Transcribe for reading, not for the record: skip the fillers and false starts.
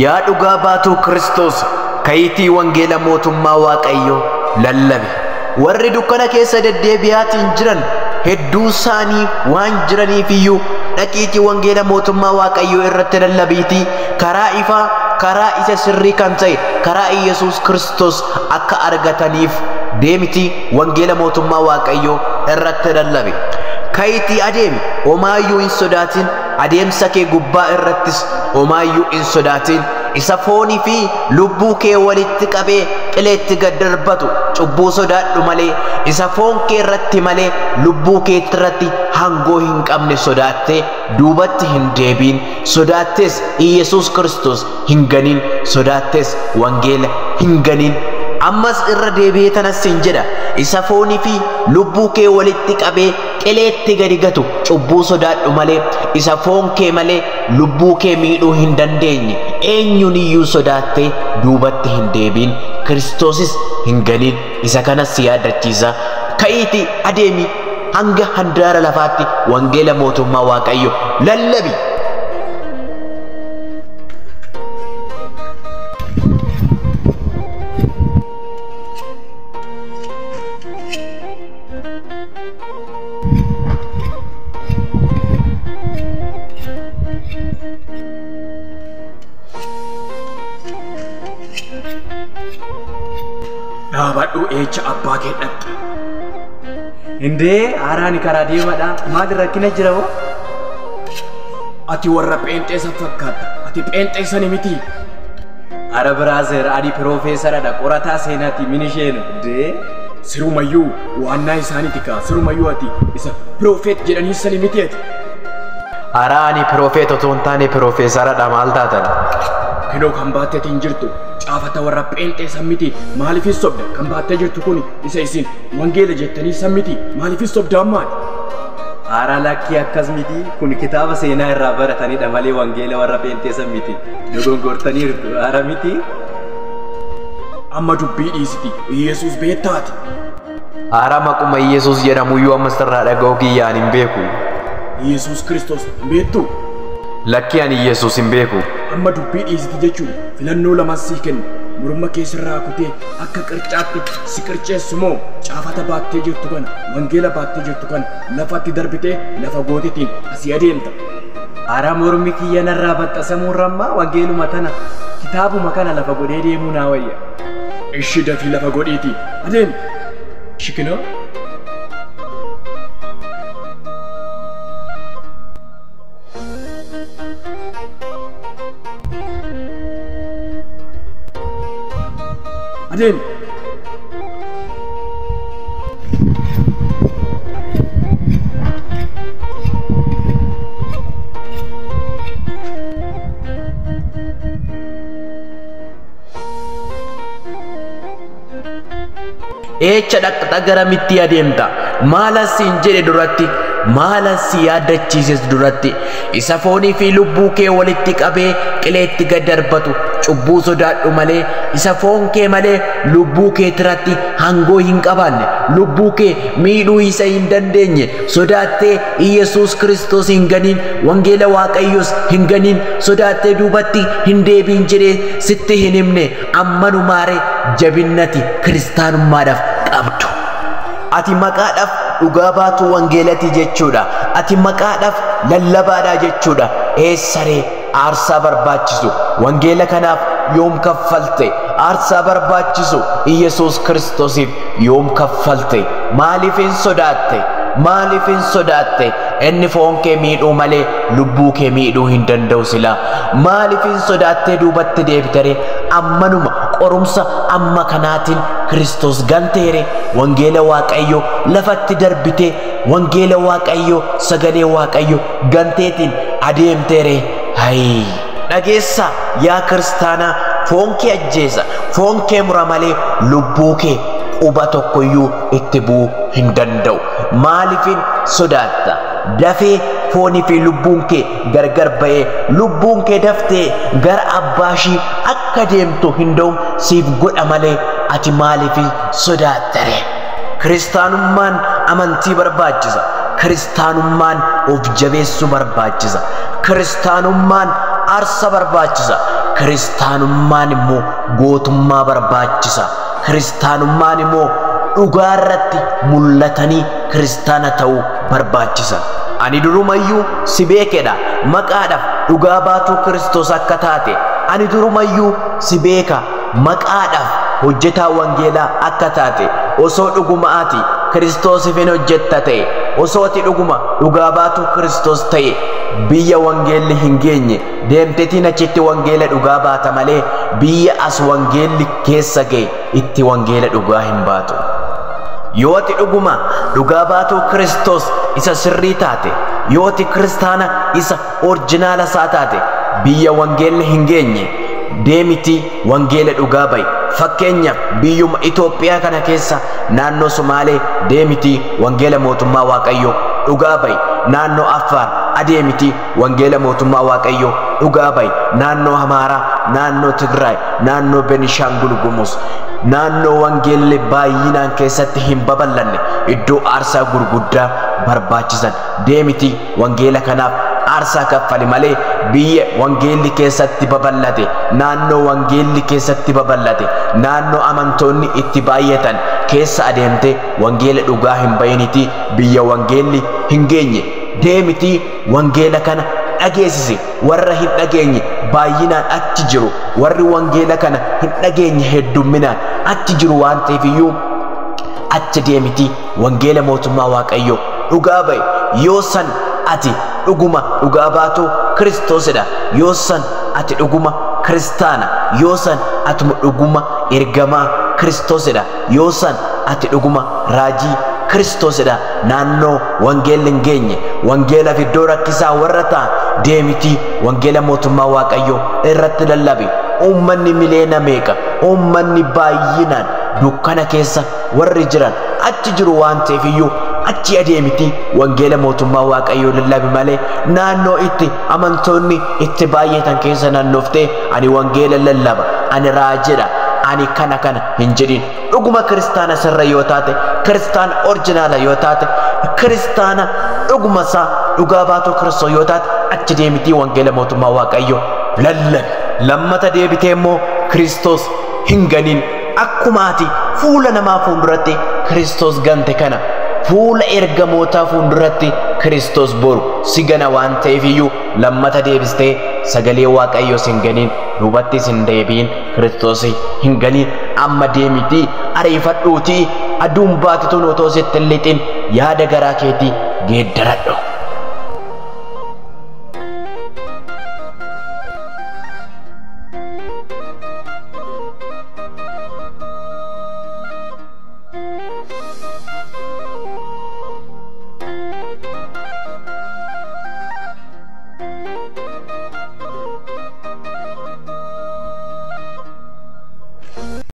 Yaa dhugaa baatu Kiristoos kayitii wangeela mootummaa Waaqayyoo lallabe. Warri dukkana keessa deddeebi'aatiin jiran hedduu isaanii waan jiraniif iyyuu dhaqiitii wangeela mootummaa Waaqayyoo irratti lallabiitii karaa ifaa karaa isa sirrii kan ta'e karaa Yesuus Kiristoos akka argataniif deemiti wangeela mootummaa Waaqayyoo irratti lallabe. Kayitii adeemi omaayyuu hin sodaatin, adeemsa kee gubbaa irrattis omaayyuu hin sodaatin. Isa foonii fi lubbuu kee walitti qabee qileetti gad darbatu cubbuu sodaadhu malee, isa foon kee irratti malee lubbuu kee irratti hangoo hin qabne sodaattee duubatti hin deebiin, sodaattees Yesuus Kiristoos hin ganin, sodaattees wangeela hin ganin. Ammas irra deebi'ee tanas hin jedha, isa foonii fi lubbuu kee walitti qabee qileetti gadi gatu cubbuu sodaadhu malee, isa foon kee malee lubbuu kee miidhuu hin dandeenye eenyuun iyyuu sodaattee duubatti hin deebiin, Kiristoosis hin ganin. Isa kanas si yaadachiisa. Ka'iitii adeemi hanga handaara lafaatti wangeela mootummaa Waaqayyo lallabi. Dhaabadhu eecha abbaa kee dhaqxe. Indee haaraani karaa deemadha. Maal rakkina jira hoo? Ati warra pheenxeessa fakkaata. Ati pheenxeessani miti. Ara biraazer adi piroofeesaradha. Qorataa seenaati minisheenu. Indee sirumayyuu waannaa isaaniiti kaa. Sirumayyuu ati isa piroofeet jedhaniisani miti ati. Araani piroofeet otoo hin taane piroofeesaradha maal taatan? Kinoo kan baatteeti hin jirtu. Caafata warra pheenxeessan miti. Maaliifis sobda kan baattee jirtu kun isa isin wangeela jettanii san miti. Maaliifis sobda ammaati? Haara lakkii akkas miti. Kun kitaaba seenaa irraa baratanidha malee wangeela warra pheenxeessan miti. Dogongortaniirtu haara miti. Amma dubbii dhiisiti. Yesuus beektaati. Haara maquma Yesuus jedhamuyyuu ammas irraa dhaga'uu kiyyaan hin beeku. Yesuus Kiristoos hin beektu? Lakkii ani Yesuus hin beeku. Amma dubbii dhiisiti jechuun filannoo lamaan sii kennu. Morma keessarraa kutee akka qircaatti si qirceessu moo caafata baattee jirtu kana wangeela baattee jirtu kana lafatti darbitee lafa gootitiin asii adeemta. Haara mormi kiyya narraa baxxasamuu rammaa wangeeluma tana kitaabuma kana lafa godhee deemuu naa wayya. Ishi dafii lafa godhiiti adeemi. Shikinoo. Adeemi. Eecha dhaqxa garamitti adeemta? Maalan siin jedhe duratti, maalan si yaadachiises duratti, isa foonii fi lubbuu kee walitti qabee qileetti gad darbatu cubbuu sodaadhu malee, isa foon kee malee lubbuu kee irratti hangoo hin qabaanne, lubbuu kee miidhuu isa hin dandeenye sodaattee Yesuus Kiristoos hin ganin, wangeela Waaqayyoos hin ganin, sodaattee duubatti hin deebiin jedhee sitti hin himne ammanumaaree jabinnati kiristaanummaadhaaf qabdu. Ati maqaadhaaf dhugaa baatu wangeelati jechuudha. Ati maqaadhaaf lallabaadha jechuudha. Eessaree aarsaa barbaachisu wangeela kanaaf yoom kaffalte? Aarsaa barbaachisu Yesuus Kiristoosiif yoom kaffalte? Maaliif hin sodaatte? Maaliif hin sodaatte? Inni foon kee miidhuu malee lubbuu kee miidhuu hin danda'u sila. Maaliif hin sodaattee duubatti deebitare? Ammanuma qorumsa amma kanaatiin Kiristoos ganteere wangeela Waaqayyo lafatti darbite wangeela Waaqayyo sagalee Waaqayyo ganteetiin adeemteere. Hayi dhageessa yaa kiristaanaa, foon kee ajjeesa, foon kee mura malee lubbuu kee quba tokkoyyuu itti bu'uu hin danda'u. Maaliifin sodaatta? Dafee foonii fi lubbuun kee gargar ba'ee lubbuun kee daftee gara abbaashii akka deemtu hin ta'u siif godha malee ati maaliif sodaattare? Kiristaanummaan amantii barbaachisa. Kiristaanummaan of jabeessuu barbaachisa. Kiristaanummaan aarsa barbaachisa. kiristaanummaan immoo gootummaa barbaachisa. Kiristaanummaan immoo dhugaa irratti mul'atanii kiristaana ta'uu barbaachisa. Ani durumayyuu si beekedha maqaadhaaf dhugaa baatuu Kiristoos akka taate. Ani durumayyuu si beeka maqaadhaaf hojjetaa wangeelaa akka taate. Osoo dhuguma ati Kiristoosiif hin hojjetta ta'e, osoo ati dhuguma dhugaa baatuu Kiristoos ta'e, biyya wangeelli hin geenye deemtetiin achitti wangeela dhugaa baata malee biyya as wangeelli keessa ga'e itti wangeela dhugaa hin baatu. Yoo ati dhuguma dhugaa baatuu Kiristoos isa sirrii taate, yoo ati kiristaana isa orjinaala isaa taate, biyya wangeelli hin geenye deemiti wangeela dhugaa ba'i. Fakkeenyaaf biyyuma Itoophiyaa kana keessa naannoo Somaalee deemiti wangeela mootummaa Waaqayyoo dhugaa ba'i. Naannoo Affaar adeemiti wangeela mootummaa Waaqayyoo dhugaa ba'i. Naannoo Amaaraa, naannoo Tigraay, naannoo Benishangul Gumuz, naannoo wangeelli baay'inaan keessatti hin babal'anne iddoo aarsaa gurguddaa barbaachisan deemiti wangeela kanaaf aarsaa kaffali malee biyya wangeelli keessatti babal'ate, naannoo wangeelli keessatti babal'ate, naannoo amantoonni itti baay'atan keessa adeemte wangeela dhugaa hin bayiniti biyya wangeelli hin geenye deemiti wangeela kana dhageessisi. Warra hin dhageenye baay'inaan achi jiru, warri wangeela kana hin dhageenye heddumminaan achi jiru waan ta'eefiyyuu achi deemiti wangeela mootummaa Waaqayyoo dhugaa ba'i. Yoo san ati dhuguma dhugaa baatuu Kiristoosidha, yoo san ati dhuguma kiristaana, yoo san ati dhuguma ergamaa Kiristoosidha, yoo san ati dhuguma raajii Kiristoosidha. Naannoo wangeelli hin geenye wangeelaaf iddoo rakkisaa warra ta'an deemiti wangeela mootummaa Waaqayyoo irratti lallabi. Uummanni miliyoona meeqa, uummanni baay'inaan dukkana keessa warri jiran achi jiru waan ta'eefiyyuu achi adeemiti wangeela mootummaa Waaqayyoo lallabi malee naannoo itti amantoonni itti baay'atan keessa naannooftee ani wangeela lallaba, ani raajidha, ani kana hin jedhin. Dhuguma kiristaana sirra yoo taate, kiristaana orjinaala yoo taate, kiristaana dhuguma isaa dhugaa baatuu Kiristoos yoo taate achi deemiti wangeela mootummaa Waaqayyoo lallabi. Lammata deebitee immoo Kiristoos hin ganin. Akkuma ati fuula namaa fuulduratti Kiristoos gante kana fuula ergamootaa fuulduratti Kiristoos boru si gana waan ta'eefiyyuu lammata deebistee sagalee Waaqayyoo hin ganin, duubattis hin deebiin, Kiristoos hin ganin. Amma deemiti ariifadhuutii aduun baatituun otoo sitti hin lixin yaada garaa keetii geeddaradhu.